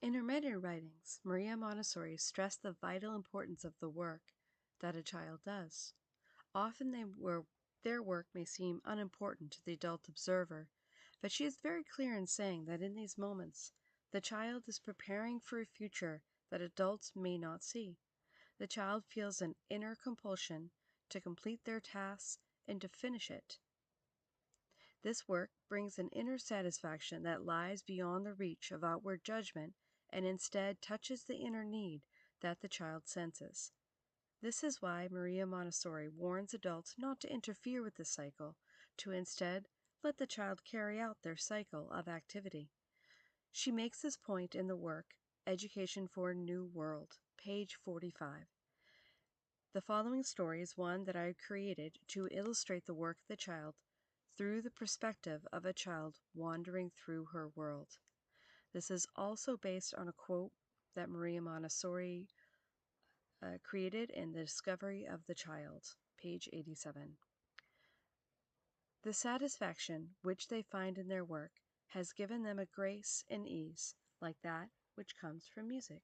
In her meta writings, Maria Montessori stressed the vital importance of the work that a child does. Often their work may seem unimportant to the adult observer, but she is very clear in saying that in these moments, the child is preparing for a future that adults may not see. The child feels an inner compulsion to complete their tasks and to finish it. This work brings an inner satisfaction that lies beyond the reach of outward judgment and instead touches the inner need that the child senses. This is why Maria Montessori warns adults not to interfere with the cycle, to instead let the child carry out their cycle of activity. She makes this point in the work Education for a New World, page 45. The following story is one that I created to illustrate the work of the child through the perspective of a child wandering through her world. This is also based on a quote that Maria Montessori created in The Discovery of the Child, page 87. The satisfaction which they find in their work has given them a grace and ease like that which comes from music.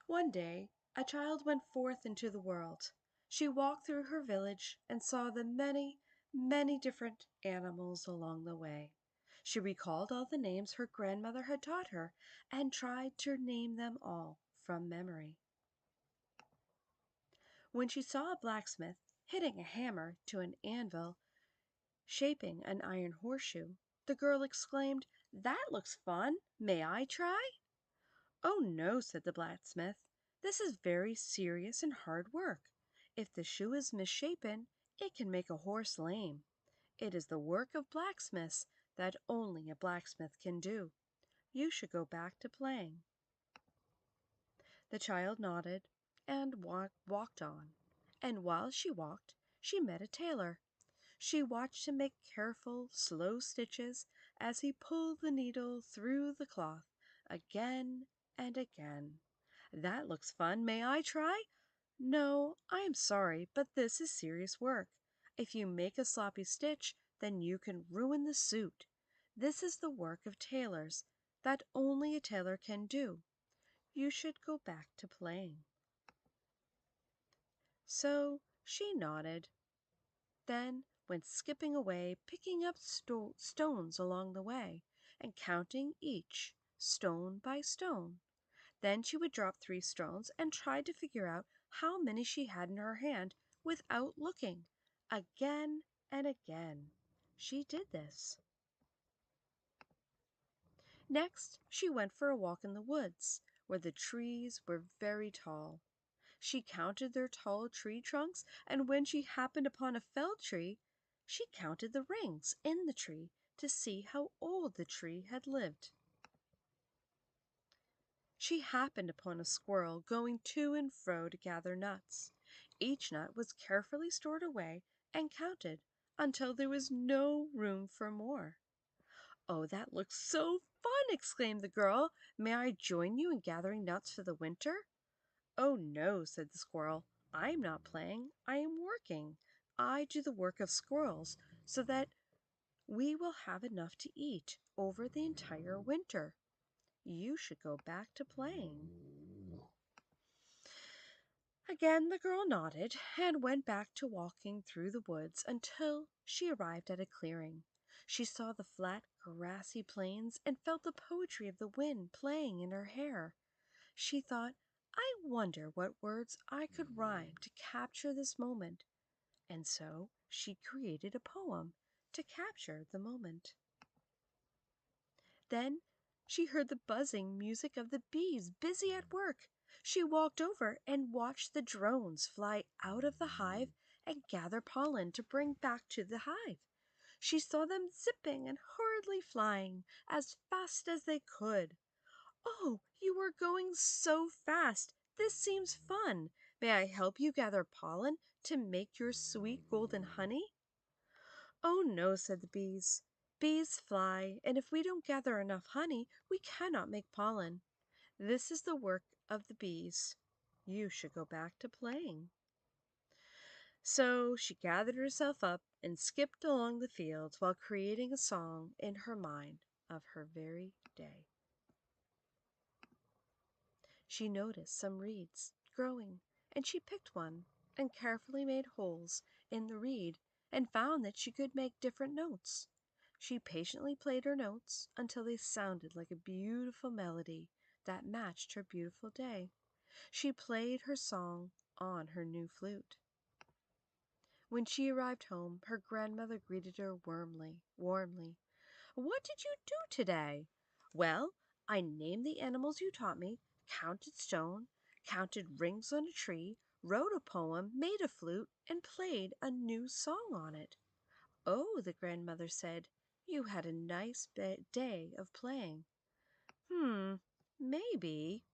One day a child went forth into the world. She walked through her village and saw the many, many different animals along the way. She recalled all the names her grandmother had taught her and tried to name them all from memory. When she saw a blacksmith hitting a hammer to an anvil, shaping an iron horseshoe, the girl exclaimed, "That looks fun! May I try?" "Oh, no," said the blacksmith. "This is very serious and hard work. If the shoe is misshapen, it can make a horse lame. It is the work of blacksmiths that only a blacksmith can do. You should go back to playing." The child nodded and walked on. And while she walked, she met a tailor. She watched him make careful, slow stitches as he pulled the needle through the cloth again and again. "That looks fun. May I try?" "No, I am sorry, but this is serious work. If you make a sloppy stitch, then you can ruin the suit. This is the work of tailors that only a tailor can do. You should go back to playing." So she nodded, then went skipping away, picking up stones along the way, and counting each, stone by stone. Then she would drop 3 stones and try to figure out how many she had in her hand without looking. Again and again she did this. Next she went for a walk in the woods, where the trees were very tall. She counted their tall tree trunks, and when she happened upon a felled tree, she counted the rings in the tree to see how old the tree had lived. She happened upon a squirrel going to and fro to gather nuts. Each nut was carefully stored away and counted until there was no room for more. "Oh, that looks so fun!" exclaimed the girl. "May I join you in gathering nuts for the winter?" "Oh, no," said the squirrel. "I am not playing. I am working. I do the work of squirrels so that we will have enough to eat over the entire winter. You should go back to playing." Again the girl nodded and went back to walking through the woods until she arrived at a clearing. She saw the flat, grassy plains and felt the poetry of the wind playing in her hair. She thought, "I wonder what words I could rhyme to capture this moment." And so she created a poem to capture the moment. Then she heard the buzzing music of the bees busy at work. She walked over and watched the drones fly out of the hive and gather pollen to bring back to the hive. She saw them zipping and hurriedly flying as fast as they could. "Oh, you are going so fast! This seems fun. May I help you gather pollen to make your sweet golden honey?" "Oh, no," said the bees. "Bees fly, and if we don't gather enough honey, we cannot make pollen. This is the work of the bees. You should go back to playing." So she gathered herself up and skipped along the fields while creating a song in her mind of her very day. She noticed some reeds growing, and she picked one and carefully made holes in the reed and found that she could make different notes. She patiently played her notes until they sounded like a beautiful melody that matched her beautiful day. She played her song on her new flute. When she arrived home, her grandmother greeted her warmly. "What did you do today?" "Well, I named the animals you taught me, counted stone, counted rings on a tree, wrote a poem, made a flute, and played a new song on it." "Oh," the grandmother said, "you had a nice day of playing." Maybe,"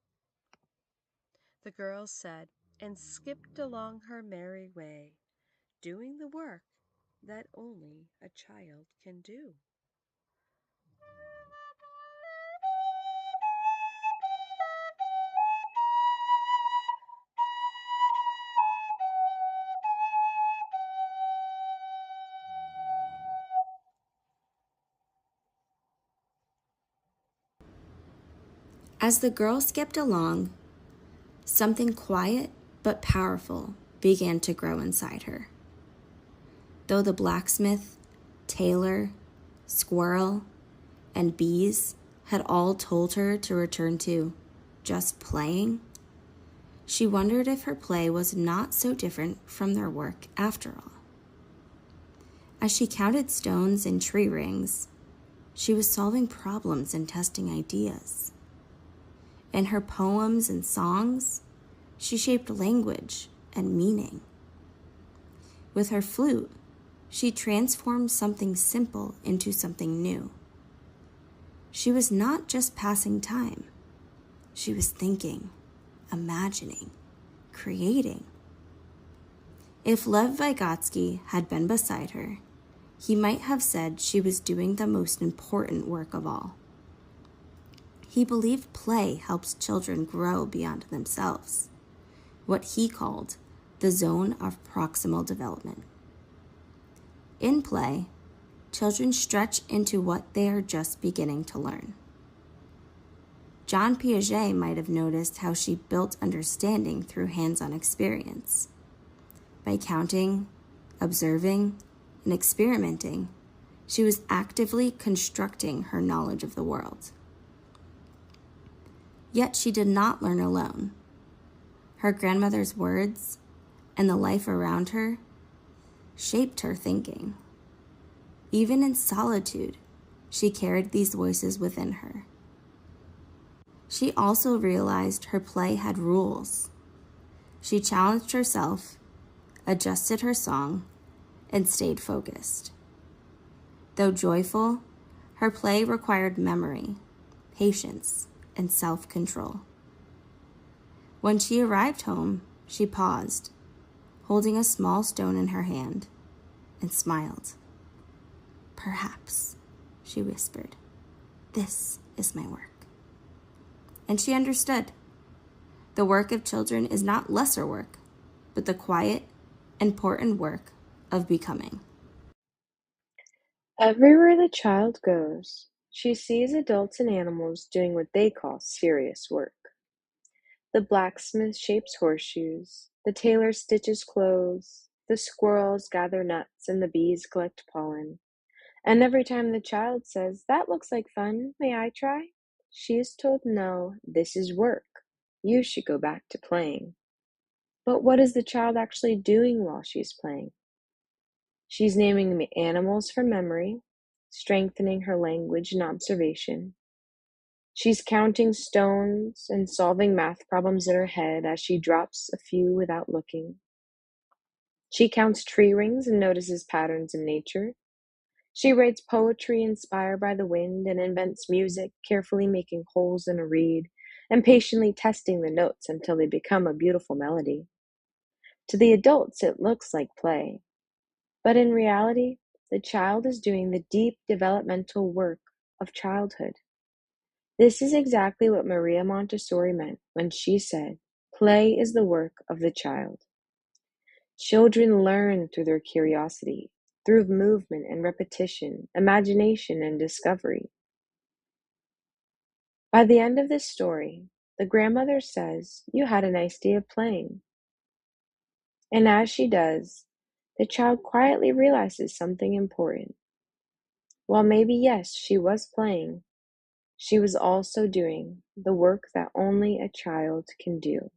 the girl said, and skipped along her merry way, doing the work that only a child can do. As the girl skipped along, something quiet but powerful began to grow inside her. Though the blacksmith, tailor, squirrel, and bees had all told her to return to just playing, she wondered if her play was not so different from their work after all. As she counted stones and tree rings, she was solving problems and testing ideas. In her poems and songs, she shaped language and meaning. With her flute, she transformed something simple into something new. She was not just passing time. She was thinking, imagining, creating. If Lev Vygotsky had been beside her, he might have said she was doing the most important work of all. He believed play helps children grow beyond themselves, what he called the zone of proximal development. In play, children stretch into what they are just beginning to learn. John Piaget might have noticed how she built understanding through hands-on experience. By counting, observing, and experimenting, she was actively constructing her knowledge of the world. Yet she did not learn alone. Her grandmother's words and the life around her shaped her thinking. Even in solitude, she carried these voices within her. She also realized her play had rules. She challenged herself, adjusted her song, and stayed focused. Though joyful, her play required memory, patience, and self-control. When she arrived home, she paused, holding a small stone in her hand, and smiled. "Perhaps," she whispered, "this is my work." And she understood. The work of children is not lesser work, but the quiet, important work of becoming. Everywhere the child goes, she sees adults and animals doing what they call serious work. The blacksmith shapes horseshoes, the tailor stitches clothes, the squirrels gather nuts, and the bees collect pollen. And every time the child says, "That looks like fun, may I try?" she is told, "No, this is work. You should go back to playing." But what is the child actually doing while she's playing? She's naming animals from memory, strengthening her language and observation. She's counting stones and solving math problems in her head as she drops a few without looking. She counts tree rings and notices patterns in nature. She writes poetry inspired by the wind and invents music, carefully making holes in a reed and patiently testing the notes until they become a beautiful melody. To the adults, it looks like play, but in reality, the child is doing the deep developmental work of childhood. This is exactly what Maria Montessori meant when she said, "Play is the work of the child." Children learn through their curiosity, through movement and repetition, imagination and discovery. By the end of this story, the grandmother says, "You had a nice day of playing." And as she does, the child quietly realizes something important. While maybe, yes, she was playing, she was also doing the work that only a child can do.